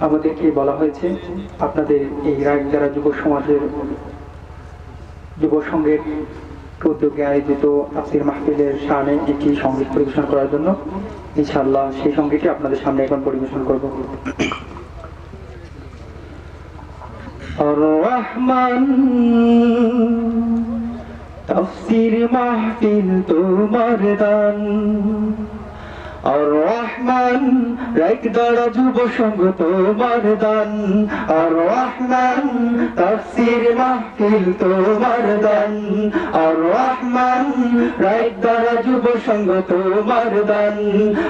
আমাদেরকে বলা হয়েছে আপনাদের এই রায়দারা যুব সমাজের যুব সংঘের উদ্যোগে আয়োজিত তাফসীর মাহফিলের শানে একটি সঙ্গীত পরিবেশন করার জন্য ইনশাআল্লাহ সেই সঙ্গীতটি আপনাদের সামনে এখন পরিবেশন করব। আর-রহমান তাফসীর মাহফিল তোমার দান, আর-রহমান রায়দারা যুব সংঘ তোমার দান, আর-রহমান তাফসীর মাহফিল তোমার দান, আর-রহমান রায়দারা যুব সংঘ তোমার দান,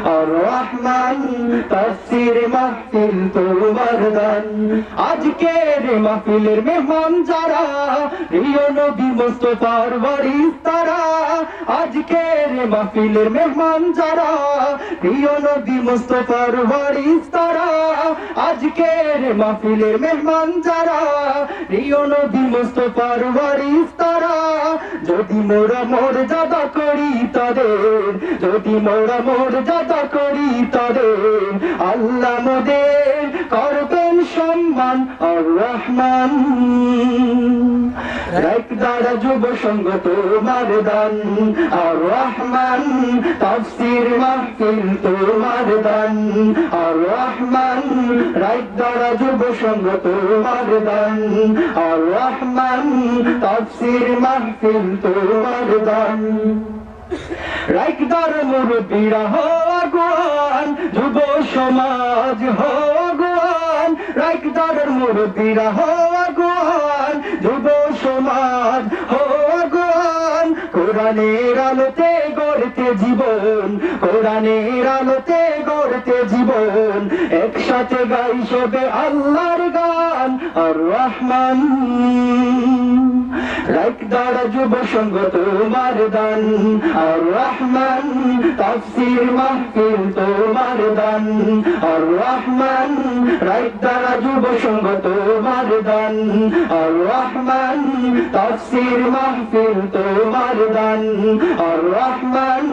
আর-রহমান তাফসীর মাহফিল তোমার দান। আজকের মাহফিলের মেহমান যারা, প্রিয় নবী মুস্তাফার ওয়ারিস তারা, আজকের মাহফিলের মেহমান যারা, প্রিয় নবী মুস্তাফার ওয়ারিস তারা, আজকের মাহফিলের মেহমান যারা, প্রিয় নবী মুস্তাফার ওয়ারিস তারা। যদি মোরা মর্যাদা করি তাদের, যদি মোরা মর্যাদা করি তাদের, আল্লাহ মোদের করবেন সম্মান। আর-রহমান রায়দারা যুব সংঘ তোমার দান, আর-রহমান তাফসীর মাহফিল তোমার দান, আর-রহমান রায়দারা যুব সংঘ তোমার দান, আর-রহমান তাফসীর মাহফিল তোমার দান। রায়দার মুরব্বিরা হো আগুয়ান, যুব সমাজ হো আগুয়ান, রায়দার মুরব্বিরা হো আগুয়ান, যুব সমাজ হো আগুয়ান। কোরআনের আলোতে গড়তে জীবন, কোরআনের আলোতে গড়তে জীবন, একসাথে গাই সবে আল্লাহর গান। আর-রহমান রায়দারা যুব সংঘ তোমার দান, আর-রহমান তাফসীর মাহফিল তোমার দান, আর-রহমান রায়দারা যুব সংঘ তোমার দান, আর-রহমান তাফসীর মাহফিল তোমার দান, আর-রহমান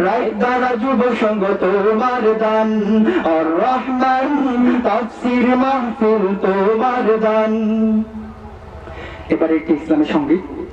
রায়দারা যুব সংঘ তোমার দান, আর-রহমান তাফসীর মাহফিল তোমার দান। এবারে একটি ইসলামী সঙ্গীত।